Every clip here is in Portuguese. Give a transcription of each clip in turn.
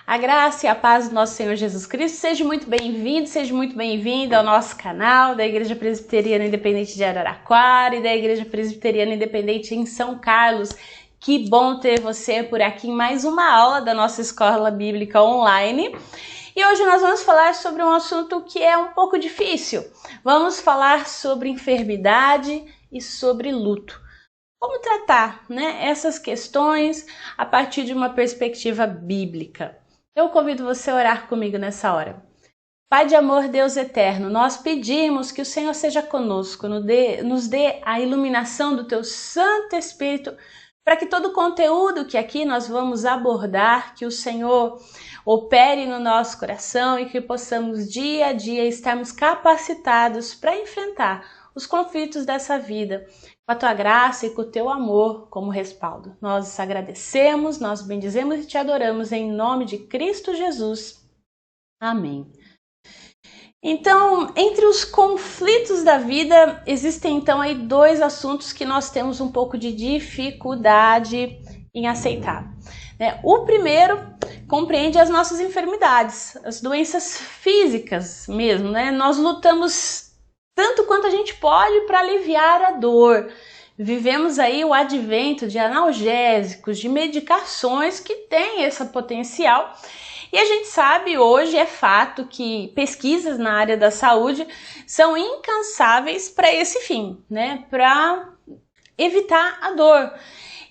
A graça e a paz do nosso Senhor Jesus Cristo, seja muito bem-vindo, seja muito bem-vinda ao nosso canal da Igreja Presbiteriana Independente de Araraquara e da Igreja Presbiteriana Independente em São Carlos. Que bom ter você por aqui em mais uma aula da nossa Escola Bíblica Online. E hoje nós vamos falar sobre um assunto que é um pouco difícil. Vamos falar sobre enfermidade e sobre luto. Como tratar, essas questões a partir de uma perspectiva bíblica? Eu convido você a orar comigo nessa hora. Pai de amor, Deus eterno, nós pedimos que o Senhor seja conosco, nos dê a iluminação do Teu Santo Espírito, para que todo o conteúdo que aqui nós vamos abordar, que o Senhor opere no nosso coração e que possamos dia a dia estarmos capacitados para enfrentar os conflitos dessa vida, com a Tua graça e com o Teu amor como respaldo. Nós agradecemos, nós bendizemos e Te adoramos em nome de Cristo Jesus. Amém. Então, entre os conflitos da vida, existem então aí dois assuntos que nós temos um pouco de dificuldade em aceitar. O primeiro compreende as nossas enfermidades, as doenças físicas mesmo, Nós lutamos tanto quanto a gente pode para aliviar a dor. Vivemos aí o advento de analgésicos, de medicações que têm esse potencial. E a gente sabe hoje, é fato, que pesquisas na área da saúde são incansáveis para esse fim, para evitar a dor.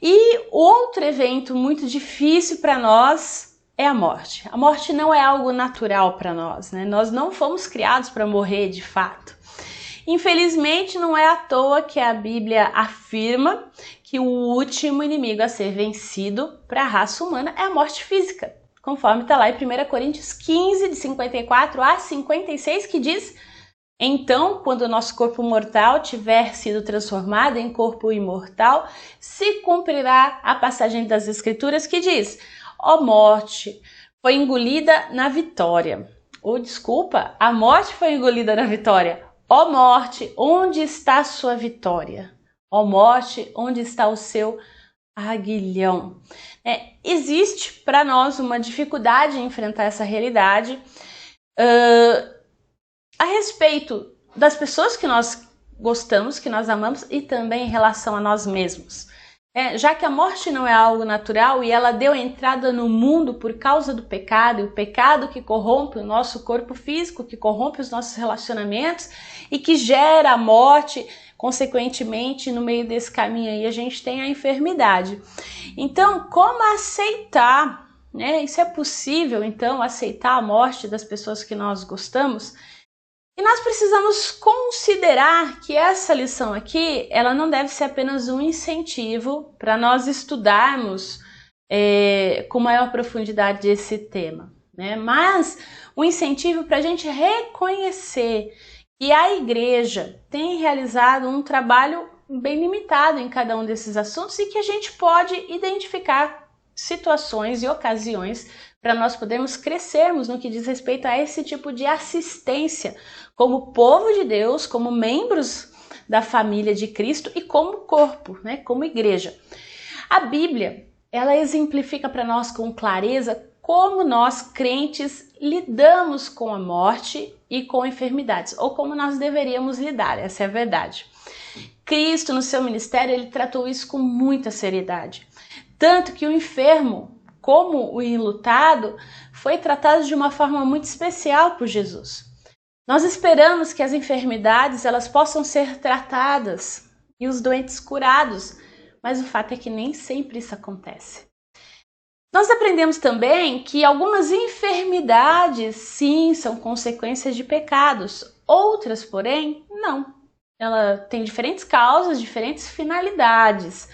E outro evento muito difícil para nós é a morte. A morte não é algo natural para nós, Nós não fomos criados para morrer de fato. Infelizmente, não é à toa que a Bíblia afirma que o último inimigo a ser vencido para a raça humana é a morte física, conforme está lá em 1 Coríntios 15, de 54 a 56, que diz: então, quando o nosso corpo mortal tiver sido transformado em corpo imortal, se cumprirá a passagem das Escrituras que diz: ó morte, foi engolida na vitória. A morte foi engolida na vitória. Ó morte, onde está a sua vitória? Ó morte, onde está o seu aguilhão? Existe para nós uma dificuldade em enfrentar essa realidade a respeito das pessoas que nós gostamos, que nós amamos e também em relação a nós mesmos. Já que a morte não é algo natural e ela deu entrada no mundo por causa do pecado, e o pecado que corrompe o nosso corpo físico, que corrompe os nossos relacionamentos e que gera a morte, consequentemente, no meio desse caminho aí a gente tem a enfermidade. Então, como aceitar, Isso é possível, então, aceitar a morte das pessoas que nós gostamos? E nós precisamos considerar que essa lição aqui, ela não deve ser apenas um incentivo para nós estudarmos com maior profundidade esse tema, Mas um incentivo para a gente reconhecer que a igreja tem realizado um trabalho bem limitado em cada um desses assuntos e que a gente pode identificar situações e ocasiões para nós podermos crescermos no que diz respeito a esse tipo de assistência como povo de Deus, como membros da família de Cristo e como corpo, como igreja. A Bíblia, ela exemplifica para nós com clareza como nós, crentes, lidamos com a morte e com enfermidades, ou como nós deveríamos lidar, essa é a verdade. Cristo, no seu ministério, ele tratou isso com muita seriedade. Tanto que o enfermo, como o enlutado, foi tratado de uma forma muito especial por Jesus. Nós esperamos que as enfermidades elas possam ser tratadas e os doentes curados, mas o fato é que nem sempre isso acontece. Nós aprendemos também que algumas enfermidades, sim, são consequências de pecados, outras, porém, não. Ela tem diferentes causas, diferentes finalidades.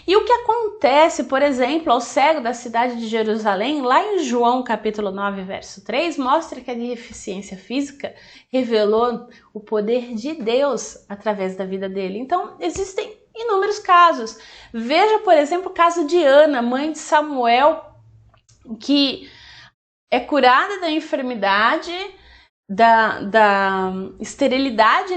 E o que acontece, por exemplo, ao cego da cidade de Jerusalém, lá em João capítulo 9, verso 3, mostra que a deficiência física revelou o poder de Deus através da vida dele. Então, existem inúmeros casos. Veja, por exemplo, o caso de Ana, mãe de Samuel, que é curada da enfermidade, da esterilidade,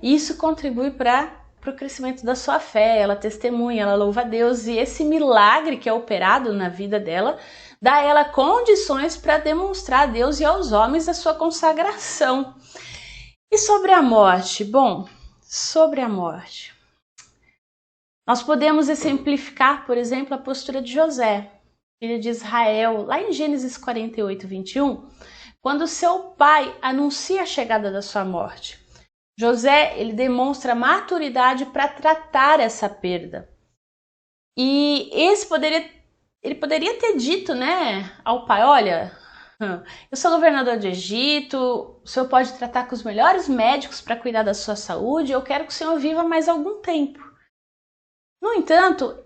E isso contribui para o crescimento da sua fé. Ela testemunha, ela louva a Deus, e esse milagre que é operado na vida dela dá a ela condições para demonstrar a Deus e aos homens a sua consagração. E sobre a morte? Bom, sobre a morte, nós podemos exemplificar, por exemplo, a postura de José, filho de Israel, lá em Gênesis 48, 21, quando seu pai anuncia a chegada da sua morte. José, ele demonstra maturidade para tratar essa perda. E ele poderia ter dito, né, ao pai, olha, eu sou governador do Egito, o senhor pode tratar com os melhores médicos para cuidar da sua saúde, eu quero que o senhor viva mais algum tempo. No entanto,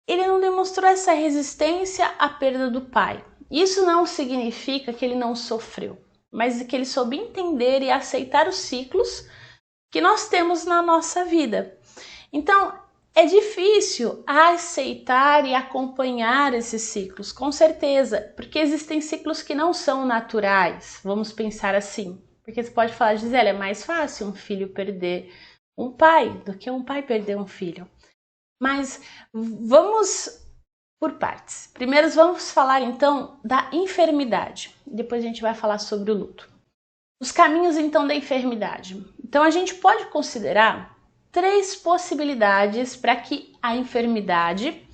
ele não demonstrou essa resistência à perda do pai. Isso não significa que ele não sofreu, mas que ele soube entender e aceitar os ciclos que nós temos na nossa vida. Então, é difícil aceitar e acompanhar esses ciclos, com certeza, porque existem ciclos que não são naturais, vamos pensar assim. Porque você pode falar, Gisele, é mais fácil um filho perder um pai do que um pai perder um filho. Mas vamos por partes. Primeiro vamos falar então da enfermidade, depois a gente vai falar sobre o luto. Os caminhos então da enfermidade. Então a gente pode considerar 3 possibilidades para que a enfermidade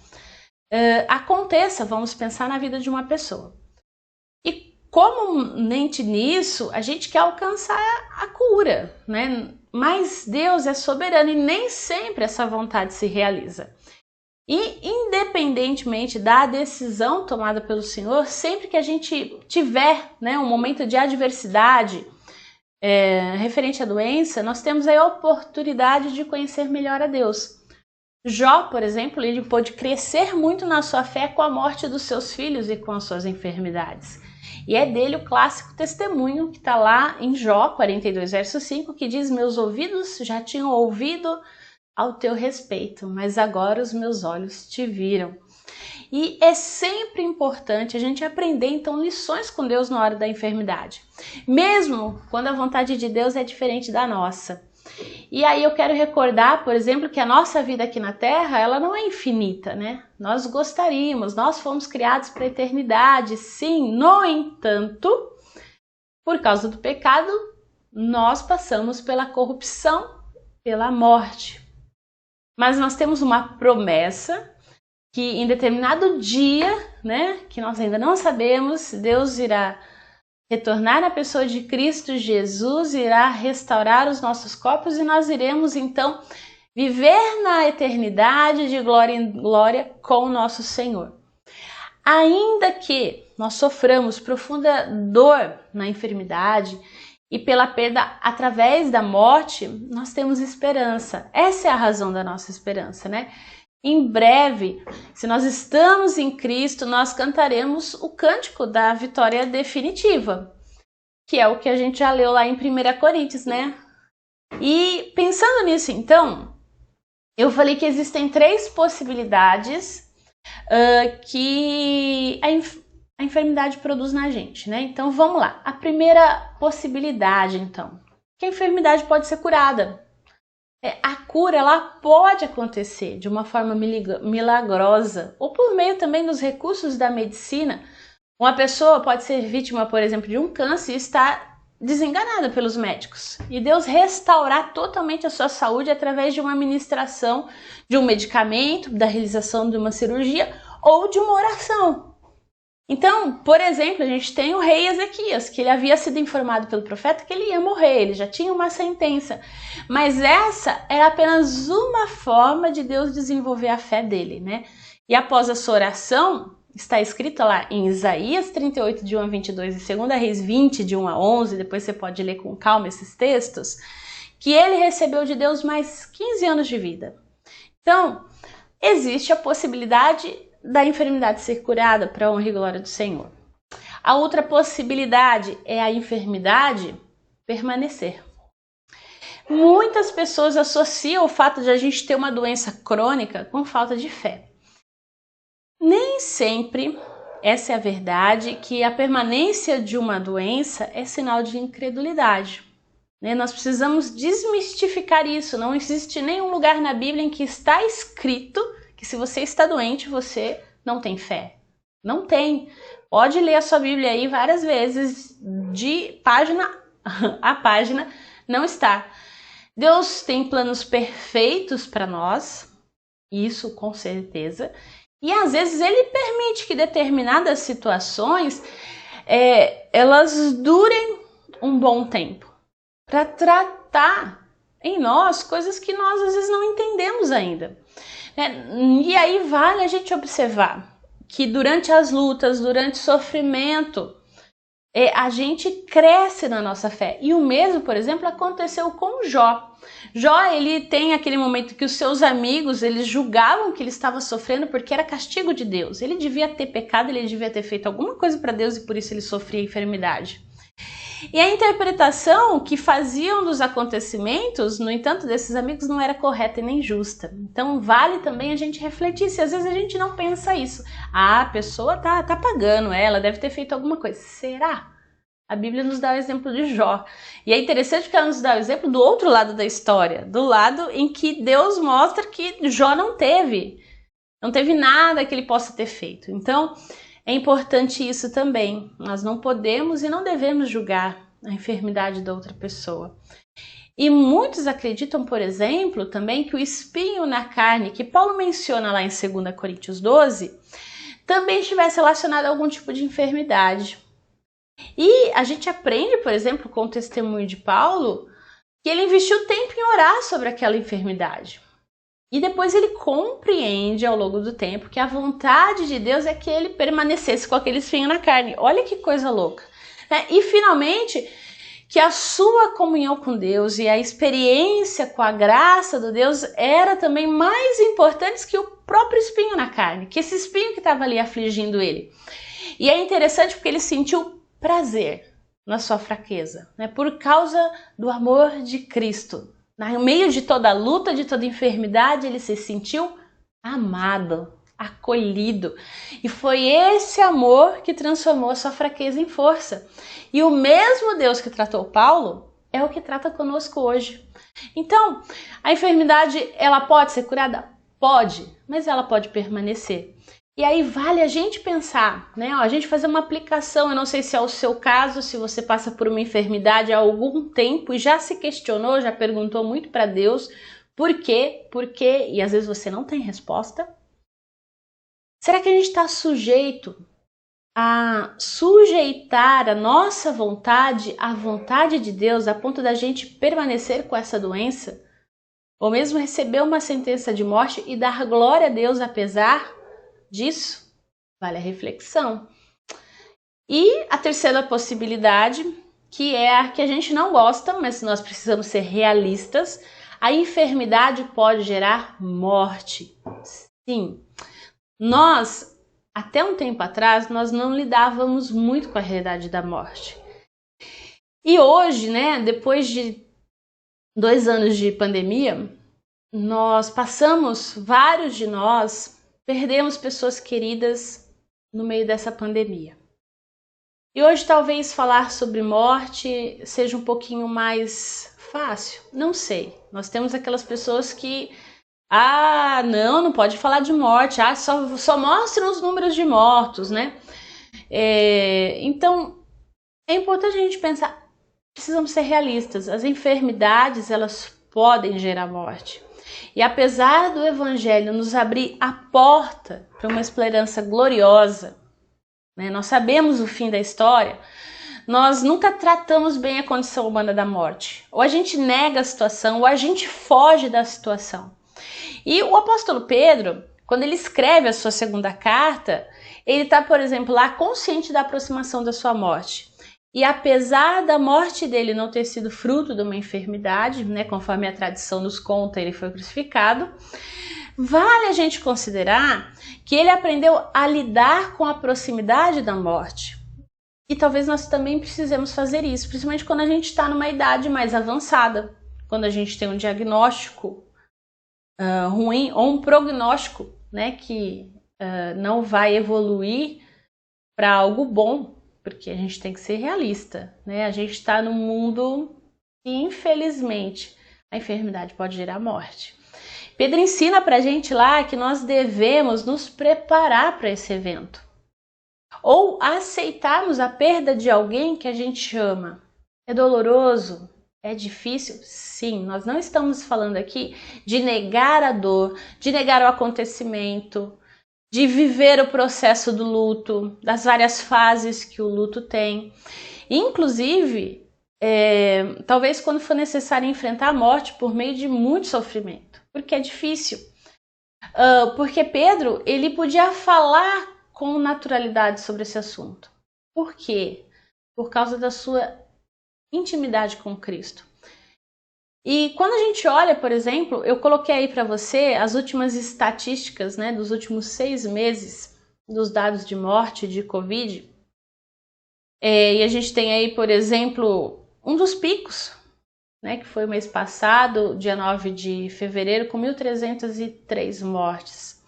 aconteça, vamos pensar na vida de uma pessoa. E comumente nisso, a gente quer alcançar a cura, né? Mas Deus é soberano e nem sempre essa vontade se realiza. E independentemente da decisão tomada pelo Senhor, sempre que a gente tiver, né, um momento de adversidade, referente à doença, nós temos a oportunidade de conhecer melhor a Deus. Jó, por exemplo, ele pôde crescer muito na sua fé com a morte dos seus filhos e com as suas enfermidades. E é dele o clássico testemunho que está lá em Jó 42, verso 5, que diz: meus ouvidos já tinham ouvido ao teu respeito, mas agora os meus olhos te viram. E é sempre importante a gente aprender, então, lições com Deus na hora da enfermidade, mesmo quando a vontade de Deus é diferente da nossa. E aí eu quero recordar, por exemplo, que a nossa vida aqui na Terra, ela não é infinita, né? Nós gostaríamos, nós fomos criados para a eternidade, sim. No entanto, por causa do pecado, nós passamos pela corrupção, pela morte. Mas nós temos uma promessa que em determinado dia, né, que nós ainda não sabemos, Deus irá retornar na pessoa de Cristo Jesus, irá restaurar os nossos corpos e nós iremos então viver na eternidade de glória em glória com o nosso Senhor. Ainda que nós soframos profunda dor na enfermidade e pela perda através da morte, nós temos esperança. Essa é a razão da nossa esperança, né? Em breve, se nós estamos em Cristo, nós cantaremos o cântico da vitória definitiva, que é o que a gente já leu lá em 1 Coríntios, né? E pensando nisso, então, eu falei que existem 3 possibilidades que a enfermidade produz na gente, né? Então, vamos lá. A primeira possibilidade, então, que a enfermidade pode ser curada. A cura, ela pode acontecer de uma forma milagrosa ou por meio também dos recursos da medicina. Uma pessoa pode ser vítima, por exemplo, de um câncer e estar desenganada pelos médicos. E Deus restaurar totalmente a sua saúde através de uma administração de um medicamento, da realização de uma cirurgia ou de uma oração. Então, por exemplo, a gente tem o rei Ezequias, que ele havia sido informado pelo profeta que ele ia morrer, ele já tinha uma sentença. Mas essa era apenas uma forma de Deus desenvolver a fé dele, né? E após a sua oração, está escrito lá em Isaías 38, de 1 a 22 e 2 Reis 20, de 1 a 11, depois você pode ler com calma esses textos, que ele recebeu de Deus mais 15 anos de vida. Então, existe a possibilidade da enfermidade ser curada para a honra e glória do Senhor. A outra possibilidade é a enfermidade permanecer. Muitas pessoas associam o fato de a gente ter uma doença crônica com falta de fé. Nem sempre essa é a verdade, que a permanência de uma doença é sinal de incredulidade. Nós precisamos desmistificar isso. Não existe nenhum lugar na Bíblia em que está escrito que se você está doente, você não tem fé. Não tem. Pode ler a sua Bíblia aí várias vezes, de página a página, não está. Deus tem planos perfeitos para nós, isso com certeza. E às vezes ele permite que determinadas situações elas durem um bom tempo para tratar em nós coisas que nós às vezes não entendemos ainda. E aí vale a gente observar que durante as lutas, durante o sofrimento, a gente cresce na nossa fé. E o mesmo, por exemplo, aconteceu com Jó. Jó, ele tem aquele momento que os seus amigos, eles julgavam que ele estava sofrendo porque era castigo de Deus. Ele devia ter pecado, ele devia ter feito alguma coisa para Deus e por isso ele sofria enfermidade. E a interpretação que faziam dos acontecimentos, no entanto, desses amigos não era correta e nem justa. Então vale também a gente refletir, se às vezes a gente não pensa isso. Ah, a pessoa tá pagando, ela deve ter feito alguma coisa. Será? A Bíblia nos dá o exemplo de Jó. E é interessante porque ela nos dá o exemplo do outro lado da história, do lado em que Deus mostra que Jó não teve nada que ele possa ter feito. Então, é importante isso também. Nós não podemos e não devemos julgar a enfermidade da outra pessoa. E muitos acreditam, por exemplo, também que o espinho na carne, que Paulo menciona lá em 2 Coríntios 12, também estivesse relacionado a algum tipo de enfermidade. E a gente aprende, por exemplo, com o testemunho de Paulo, que ele investiu tempo em orar sobre aquela enfermidade. E depois ele compreende ao longo do tempo que a vontade de Deus é que ele permanecesse com aquele espinho na carne. Olha que coisa louca. E finalmente, que a sua comunhão com Deus e a experiência com a graça do Deus era também mais importantes que o próprio espinho na carne, que esse espinho que estava ali afligindo ele. E é interessante porque ele sentiu prazer na sua fraqueza, por causa do amor de Cristo. No meio de toda a luta, de toda enfermidade, ele se sentiu amado, acolhido. E foi esse amor que transformou a sua fraqueza em força. E o mesmo Deus que tratou Paulo é o que trata conosco hoje. Então, a enfermidade, ela pode ser curada? Pode, mas ela pode permanecer. E aí vale a gente pensar, a gente fazer uma aplicação. Eu não sei se é o seu caso, se você passa por uma enfermidade há algum tempo e já se questionou, já perguntou muito para Deus por quê, e às vezes você não tem resposta. Será que a gente está sujeito a sujeitar a nossa vontade à vontade de Deus a ponto da gente permanecer com essa doença? Ou mesmo receber uma sentença de morte e dar glória a Deus apesar disso? Vale a reflexão. E a terceira possibilidade, que é a que a gente não gosta, mas nós precisamos ser realistas, a enfermidade pode gerar morte. Sim. Nós, até um tempo atrás, nós não lidávamos muito com a realidade da morte. E hoje, depois de 2 anos de pandemia, vários de nós perdemos pessoas queridas no meio dessa pandemia. E hoje talvez falar sobre morte seja um pouquinho mais fácil. Não sei. Nós temos aquelas pessoas que não pode falar de morte. Só mostram os números de mortos, Então, é importante a gente pensar, precisamos ser realistas. As enfermidades, elas podem gerar morte. E apesar do Evangelho nos abrir a porta para uma esperança gloriosa, nós sabemos o fim da história, nós nunca tratamos bem a condição humana da morte. Ou a gente nega a situação, ou a gente foge da situação. E o apóstolo Pedro, quando ele escreve a sua 2ª carta, ele está, por exemplo, lá consciente da aproximação da sua morte. E apesar da morte dele não ter sido fruto de uma enfermidade, conforme a tradição nos conta, ele foi crucificado, vale a gente considerar que ele aprendeu a lidar com a proximidade da morte. E talvez nós também precisemos fazer isso, principalmente quando a gente está numa idade mais avançada, quando a gente tem um diagnóstico ruim ou um prognóstico que não vai evoluir para algo bom. Porque a gente tem que ser realista, A gente está num mundo que, infelizmente, a enfermidade pode gerar morte. Pedro ensina pra gente lá que nós devemos nos preparar para esse evento. ou aceitarmos a perda de alguém que a gente ama. É doloroso? É difícil? Sim, nós não estamos falando aqui de negar a dor, de negar o acontecimento, de viver o processo do luto, das várias fases que o luto tem. Inclusive, talvez quando for necessário enfrentar a morte por meio de muito sofrimento, porque é difícil. Porque Pedro, ele podia falar com naturalidade sobre esse assunto. Por quê? Por causa da sua intimidade com Cristo. E quando a gente olha, por exemplo, eu coloquei aí para você as últimas estatísticas, né, dos últimos 6 meses dos dados de morte de Covid. E a gente tem aí, por exemplo, um dos picos, né, que foi o mês passado, dia 9 de fevereiro, com 1.303 mortes.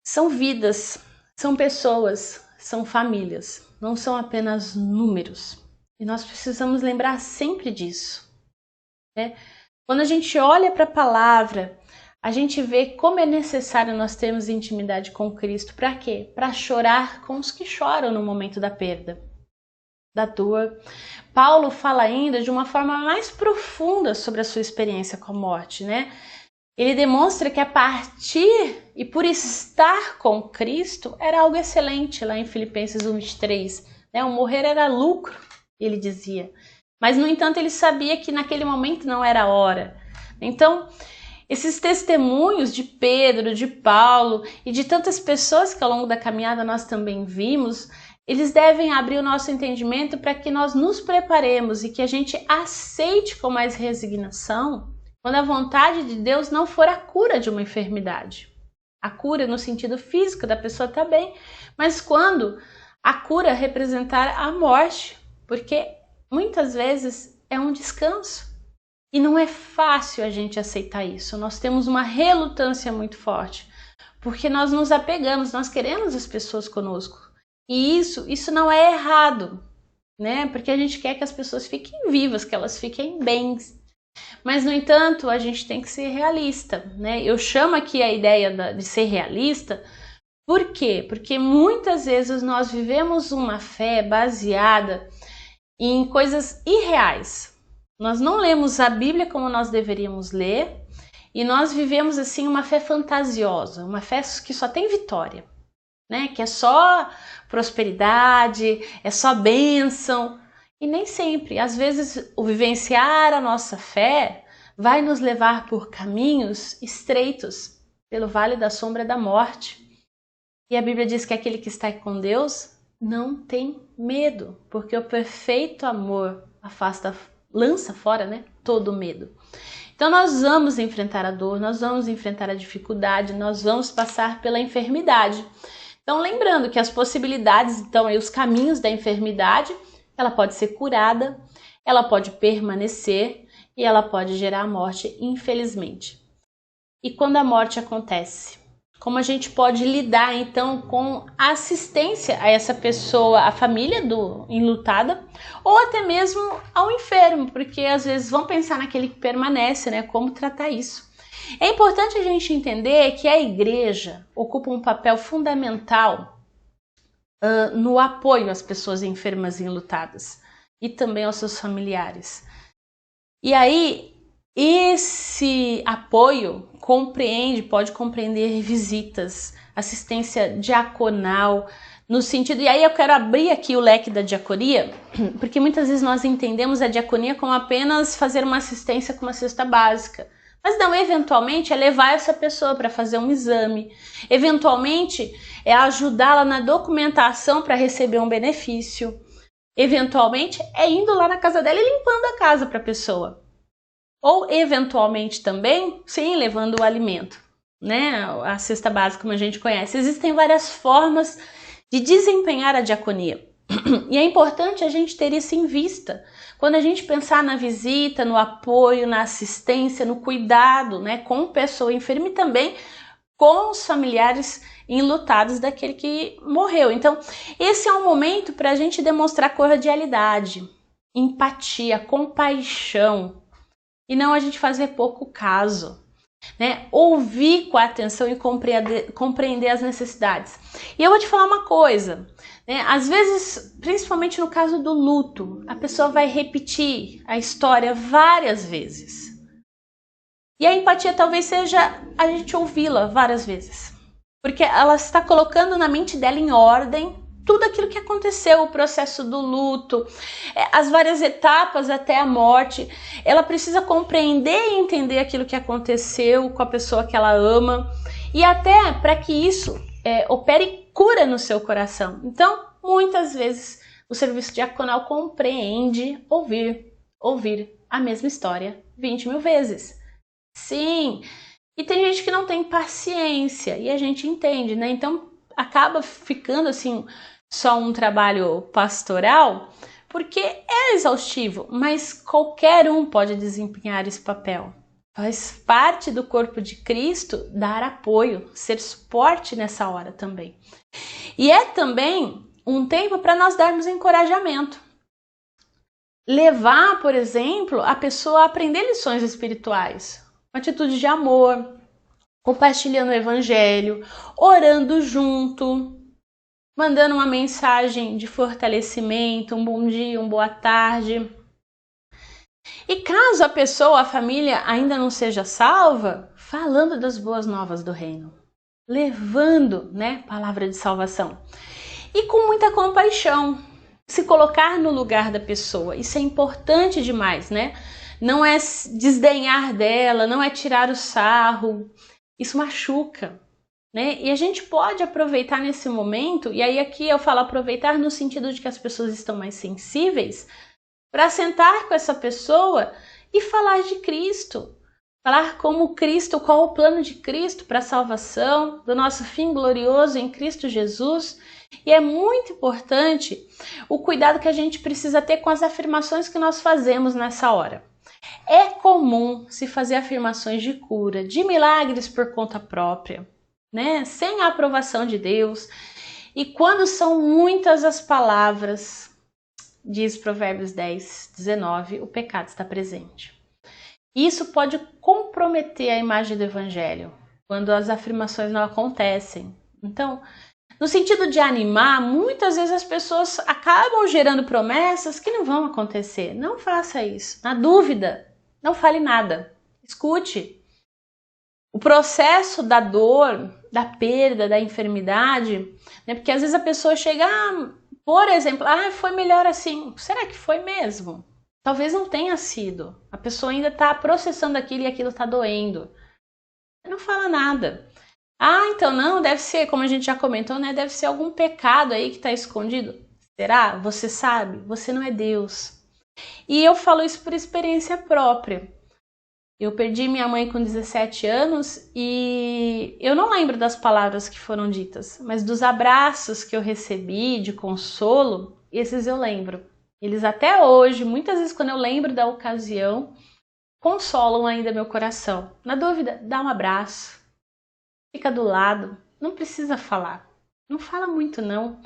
São vidas, são pessoas, são famílias, não são apenas números. E nós precisamos lembrar sempre disso. Quando a gente olha para a palavra, a gente vê como é necessário nós termos intimidade com Cristo. Para quê? Para chorar com os que choram no momento da perda, da dor. Paulo fala ainda de uma forma mais profunda sobre a sua experiência com a morte, né? Ele demonstra que a partir e por estar com Cristo era algo excelente, lá em Filipenses 1:23. Né? O morrer era lucro, ele dizia. Mas, no entanto, ele sabia que naquele momento não era a hora. Então, esses testemunhos de Pedro, de Paulo e de tantas pessoas que ao longo da caminhada nós também vimos, eles devem abrir o nosso entendimento para que nós nos preparemos e que a gente aceite com mais resignação quando a vontade de Deus não for a cura de uma enfermidade. A cura no sentido físico da pessoa está bem, mas quando a cura representar a morte, porque muitas vezes é um descanso e não é fácil a gente aceitar isso. Nós temos uma relutância muito forte, porque nós nos apegamos, nós queremos as pessoas conosco. E isso não é errado, né? Porque a gente quer que as pessoas fiquem vivas, que elas fiquem bem. Mas, no entanto, a gente tem que ser realista, né? Eu chamo aqui a ideia de ser realista. Por quê? Porque muitas vezes nós vivemos uma fé baseada em coisas irreais. Nós não lemos a Bíblia como nós deveríamos ler e nós vivemos assim uma fé fantasiosa, uma fé que só tem vitória, né? Que é só prosperidade, é só bênção. E nem sempre. Às vezes o vivenciar a nossa fé vai nos levar por caminhos estreitos, pelo vale da sombra da morte. E a Bíblia diz que aquele que está com Deus não tem medo, porque o perfeito amor lança fora, né, todo medo. Então nós vamos enfrentar a dor, nós vamos enfrentar a dificuldade, nós vamos passar pela enfermidade. Então lembrando que as possibilidades, então, aí os caminhos da enfermidade, ela pode ser curada, ela pode permanecer e ela pode gerar a morte, infelizmente. E quando a morte acontece? Como a gente pode lidar, então, com a assistência a essa pessoa, a família do enlutada, ou até mesmo ao enfermo, porque às vezes vão pensar naquele que permanece, né? Como tratar isso. É importante a gente entender que a igreja ocupa um papel fundamental no apoio às pessoas enfermas e enlutadas e também aos seus familiares. E aí, esse apoio pode compreender visitas, assistência diaconal, no sentido... E aí eu quero abrir aqui o leque da diaconia, porque muitas vezes nós entendemos a diaconia como apenas fazer uma assistência com uma cesta básica. Mas não, eventualmente é levar essa pessoa para fazer um exame, eventualmente é ajudá-la na documentação para receber um benefício, eventualmente é indo lá na casa dela e limpando a casa para a pessoa. Ou, eventualmente, também, sim, levando o alimento, né? A cesta básica, como a gente conhece. Existem várias formas de desempenhar a diaconia. E é importante a gente ter isso em vista. Quando a gente pensar na visita, no apoio, na assistência, no cuidado, né, com a pessoa enferma e também com os familiares enlutados daquele que morreu. Então, esse é um momento para a gente demonstrar cordialidade, empatia, compaixão, e não a gente fazer pouco caso. né? Ouvir com atenção e compreender as necessidades. E eu vou te falar uma coisa, né? Às vezes, principalmente no caso do luto, a pessoa vai repetir a história várias vezes. E a empatia talvez seja a gente ouvi-la várias vezes. Porque ela está colocando na mente dela em ordem tudo aquilo que aconteceu, o processo do luto, as várias etapas até a morte. Ela precisa compreender e entender aquilo que aconteceu com a pessoa que ela ama, e até para que isso opere cura no seu coração. Então, muitas vezes, o serviço diaconal compreende ouvir a mesma história 20 mil vezes. Sim, e tem gente que não tem paciência, e a gente entende, né? Então, acaba ficando assim só um trabalho pastoral, porque é exaustivo, mas qualquer um pode desempenhar esse papel. Faz parte do corpo de Cristo dar apoio, ser suporte nessa hora também. E é também um tempo para nós darmos encorajamento. Levar, por exemplo, a pessoa a aprender lições espirituais, uma atitude de amor, compartilhando o evangelho, orando junto, mandando uma mensagem de fortalecimento, um bom dia, uma boa tarde. E caso a pessoa, a família ainda não seja salva, falando das boas novas do reino, levando, né, palavra de salvação. E com muita compaixão, se colocar no lugar da pessoa. Isso é importante demais, né? Não é desdenhar dela, não é tirar o sarro. Isso machuca, né? E a gente pode aproveitar nesse momento, e aí aqui eu falo aproveitar no sentido de que as pessoas estão mais sensíveis, para sentar com essa pessoa e falar de Cristo. Falar como Cristo, qual o plano de Cristo para a salvação, do nosso fim glorioso em Cristo Jesus. E é muito importante o cuidado que a gente precisa ter com as afirmações que nós fazemos nessa hora. É comum se fazer afirmações de cura, de milagres por conta própria, né? Sem a aprovação de Deus. E quando são muitas as palavras, diz Provérbios 10, 19, o pecado está presente. Isso pode comprometer a imagem do evangelho, quando as afirmações não acontecem. Então, no sentido de animar, muitas vezes as pessoas acabam gerando promessas que não vão acontecer. Não faça isso. Na dúvida, não fale nada. Escute. O processo da dor, da perda, da enfermidade, né? Porque às vezes a pessoa chega, por exemplo, foi melhor assim. Será que foi mesmo? Talvez não tenha sido. A pessoa ainda está processando aquilo e aquilo está doendo. Não fala nada. Então não, deve ser, como a gente já comentou, né? Deve ser algum pecado aí que está escondido. Será? Você sabe? Você não é Deus. E eu falo isso por experiência própria. Eu perdi minha mãe com 17 anos e eu não lembro das palavras que foram ditas, mas dos abraços que eu recebi de consolo, esses eu lembro. Eles até hoje, muitas vezes quando eu lembro da ocasião, consolam ainda meu coração. Na dúvida, dá um abraço. Fica do lado, não precisa falar. Não fala muito não.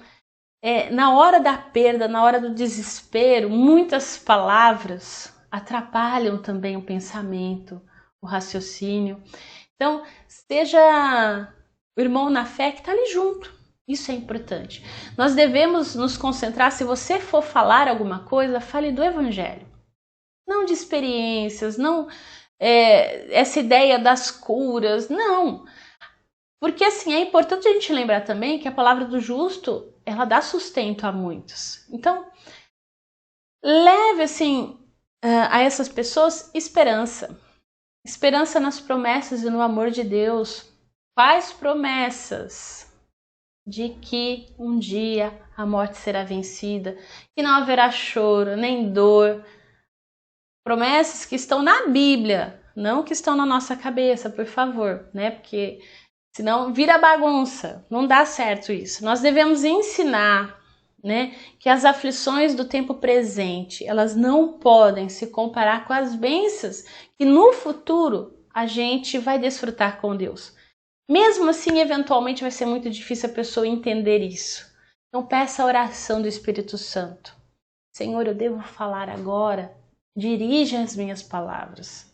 Na hora da perda, na hora do desespero, muitas palavras atrapalham também o pensamento, o raciocínio. Então, seja o irmão na fé que está ali junto. Isso é importante. Nós devemos nos concentrar, se você for falar alguma coisa, fale do evangelho. Não de experiências, não essa ideia das curas, não. Porque assim, é importante a gente lembrar também que a palavra do justo, ela dá sustento a muitos. Então, leve assim a essas pessoas esperança. Esperança nas promessas e no amor de Deus. Faz promessas de que um dia a morte será vencida, que não haverá choro, nem dor. Promessas que estão na Bíblia, não que estão na nossa cabeça, por favor, né? Porque senão vira bagunça, não dá certo isso. Nós devemos ensinar, né, que as aflições do tempo presente, elas não podem se comparar com as bênçãos que no futuro a gente vai desfrutar com Deus. Mesmo assim, eventualmente vai ser muito difícil a pessoa entender isso. Então peça a oração do Espírito Santo. Senhor, eu devo falar agora? Dirige as minhas palavras.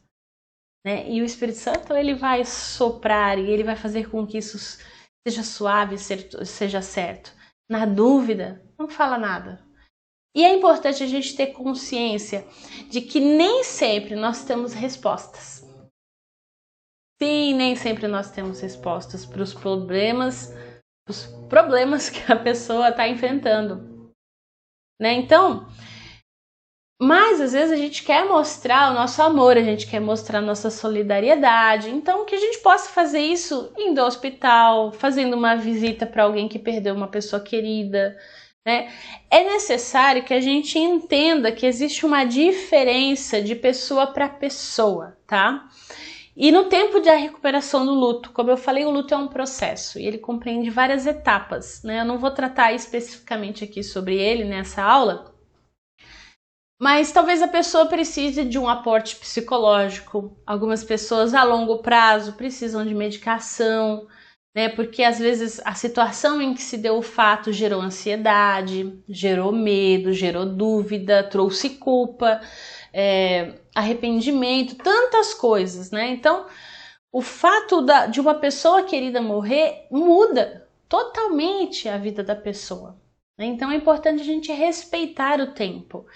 né? E o Espírito Santo, ele vai soprar e ele vai fazer com que isso seja suave, seja certo. Na dúvida, não fala nada. E é importante a gente ter consciência de que nem sempre nós temos respostas. Sim, nem sempre nós temos respostas para os problemas que a pessoa está enfrentando, né? Então, mas às vezes a gente quer mostrar o nosso amor, a gente quer mostrar a nossa solidariedade. Então, que a gente possa fazer isso indo ao hospital, fazendo uma visita para alguém que perdeu uma pessoa querida, né? É necessário que a gente entenda que existe uma diferença de pessoa para pessoa, tá? E no tempo da recuperação do luto, como eu falei, o luto é um processo e ele compreende várias etapas, né? Eu não vou tratar especificamente aqui sobre ele nessa aula, mas talvez a pessoa precise de um aporte psicológico. Algumas pessoas a longo prazo precisam de medicação, né? Porque às vezes a situação em que se deu o fato gerou ansiedade, gerou medo, gerou dúvida, trouxe culpa, arrependimento, tantas coisas, né? Então, o fato de uma pessoa querida morrer muda totalmente a vida da pessoa, né? Então, é importante a gente respeitar o tempo.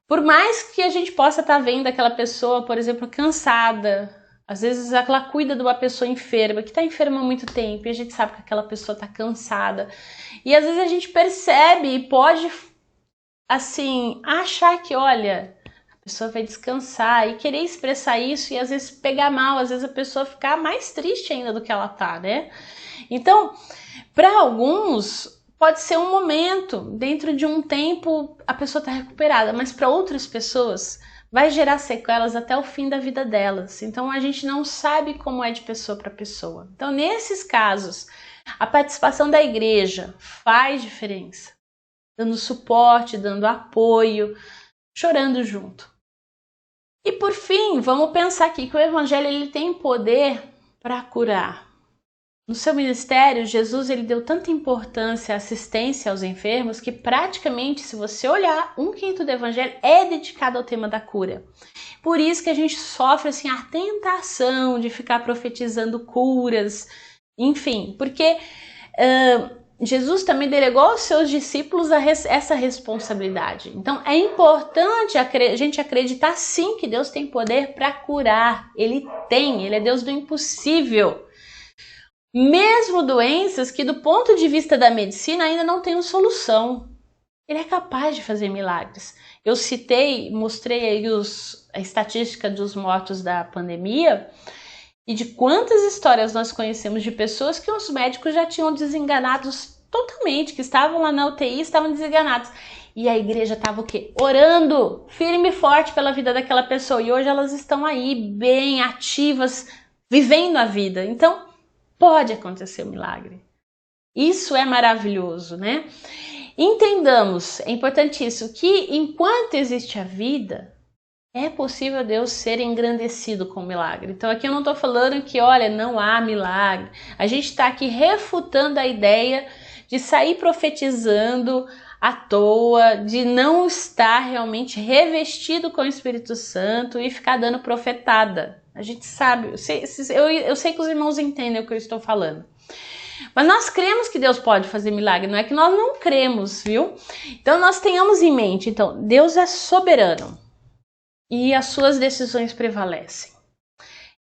Por mais que a gente possa estar vendo aquela pessoa, por exemplo, cansada, às vezes ela cuida de uma pessoa enferma, que está enferma há muito tempo, e a gente sabe que aquela pessoa está cansada. E às vezes a gente percebe e pode, assim, achar que, olha, a pessoa vai descansar e querer expressar isso e às vezes pegar mal, às vezes a pessoa ficar mais triste ainda do que ela tá, né? Então, para alguns pode ser um momento, dentro de um tempo a pessoa está recuperada, mas para outras pessoas vai gerar sequelas até o fim da vida delas. Então a gente não sabe como é de pessoa para pessoa. Então nesses casos, a participação da igreja faz diferença, dando suporte, dando apoio, chorando junto. E por fim, vamos pensar aqui que o evangelho ele tem poder para curar. No seu ministério, Jesus ele deu tanta importância à assistência aos enfermos que praticamente, se você olhar, 1/5 do evangelho é dedicado ao tema da cura. Por isso que a gente sofre assim, a tentação de ficar profetizando curas, enfim, porque Jesus também delegou aos seus discípulos essa responsabilidade. Então é importante a gente acreditar sim que Deus tem poder para curar. Ele é Deus do impossível. Mesmo doenças que do ponto de vista da medicina ainda não têm solução. Ele é capaz de fazer milagres. Eu mostrei aí a estatística dos mortos da pandemia e de quantas histórias nós conhecemos de pessoas que os médicos já tinham desenganados totalmente, que estavam lá na UTI, estavam desenganados. E a igreja estava o quê? Orando firme e forte pela vida daquela pessoa. E hoje elas estão aí bem ativas, vivendo a vida. Então, pode acontecer um milagre. Isso é maravilhoso, né? Entendamos, é importantíssimo, que enquanto existe a vida, é possível Deus ser engrandecido com o milagre. Então aqui eu não estou falando que, olha, não há milagre. A gente está aqui refutando a ideia de sair profetizando à toa, de não estar realmente revestido com o Espírito Santo e ficar dando profetada. A gente sabe, eu sei que os irmãos entendem o que eu estou falando. Mas nós cremos que Deus pode fazer milagre, não é que nós não cremos, viu? Então nós tenhamos em mente, então, Deus é soberano e as suas decisões prevalecem.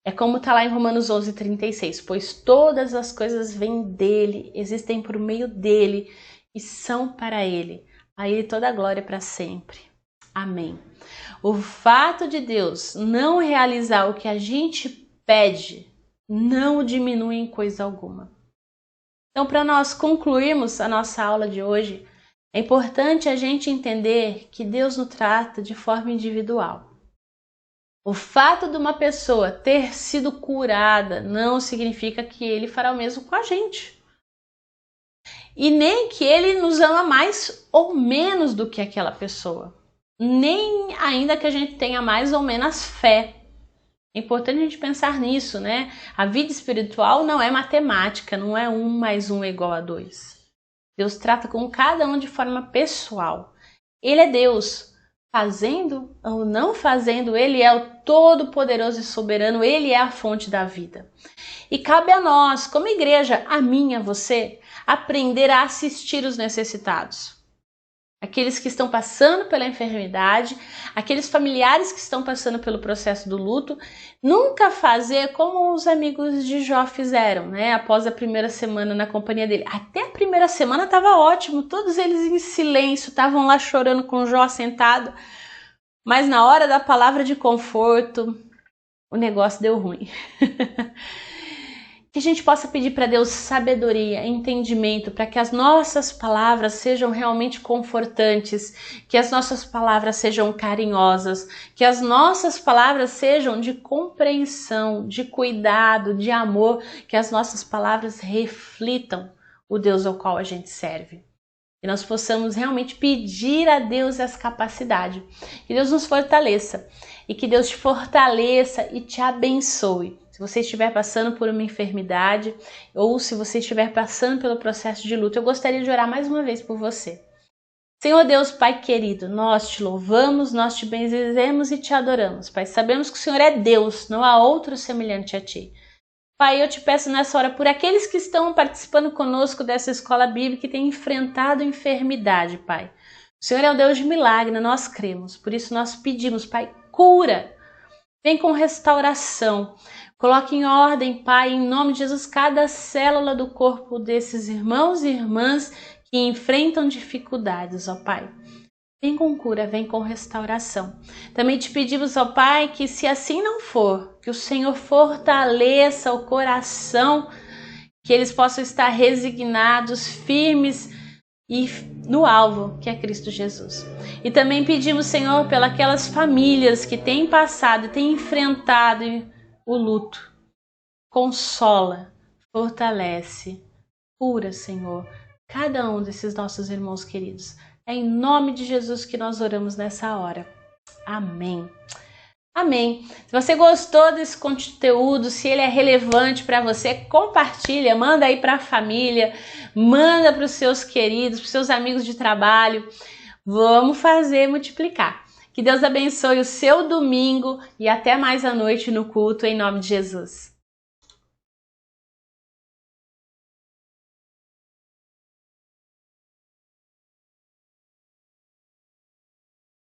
É como está lá em Romanos 11:36, pois todas as coisas vêm dele, existem por meio dele e são para ele. A ele toda a glória para sempre. Amém. O fato de Deus não realizar o que a gente pede não o diminui em coisa alguma. Então, para nós concluirmos a nossa aula de hoje, é importante a gente entender que Deus nos trata de forma individual. O fato de uma pessoa ter sido curada não significa que ele fará o mesmo com a gente. E nem que ele nos ama mais ou menos do que aquela pessoa. Nem ainda que a gente tenha mais ou menos fé. É importante a gente pensar nisso, né? A vida espiritual não é matemática, não é 1 mais 1 igual a 2. Deus trata com cada um de forma pessoal. Ele é Deus, fazendo ou não fazendo, Ele é o Todo-Poderoso e Soberano, Ele é a fonte da vida. E cabe a nós, como igreja, a mim, a você, aprender a assistir os necessitados. Aqueles que estão passando pela enfermidade, aqueles familiares que estão passando pelo processo do luto, nunca fazer como os amigos de Jó fizeram, né? Após a primeira semana na companhia dele. Até a primeira semana estava ótimo, todos eles em silêncio, estavam lá chorando com Jó sentado, mas na hora da palavra de conforto, o negócio deu ruim. Que a gente possa pedir para Deus sabedoria, entendimento, para que as nossas palavras sejam realmente confortantes, que as nossas palavras sejam carinhosas, que as nossas palavras sejam de compreensão, de cuidado, de amor, que as nossas palavras reflitam o Deus ao qual a gente serve. Que nós possamos realmente pedir a Deus essa capacidade. Que Deus nos fortaleça e que Deus te fortaleça e te abençoe. Se você estiver passando por uma enfermidade ou se você estiver passando pelo processo de luto, eu gostaria de orar mais uma vez por você. Senhor Deus, Pai querido, nós te louvamos, nós te bendizemos e te adoramos. Pai, sabemos que o Senhor é Deus, não há outro semelhante a Ti. Pai, eu te peço nessa hora por aqueles que estão participando conosco dessa escola bíblica que têm enfrentado enfermidade, Pai. O Senhor é o Deus de milagre, nós cremos. Por isso nós pedimos, Pai, cura. Vem com restauração. Coloque em ordem, Pai, em nome de Jesus, cada célula do corpo desses irmãos e irmãs que enfrentam dificuldades, ó Pai. Vem com cura, vem com restauração. Também te pedimos, ó Pai, que se assim não for, que o Senhor fortaleça o coração, que eles possam estar resignados, firmes e no alvo, que é Cristo Jesus. E também pedimos, Senhor, pelas famílias que têm passado e têm enfrentado o luto. Consola, fortalece, cura, Senhor, cada um desses nossos irmãos queridos. É em nome de Jesus que nós oramos nessa hora. Amém. Amém. Se você gostou desse conteúdo, se ele é relevante para você, compartilha, manda aí para a família, manda para os seus queridos, para os seus amigos de trabalho. Vamos fazer multiplicar. Que Deus abençoe o seu domingo e até mais à noite no culto, em nome de Jesus.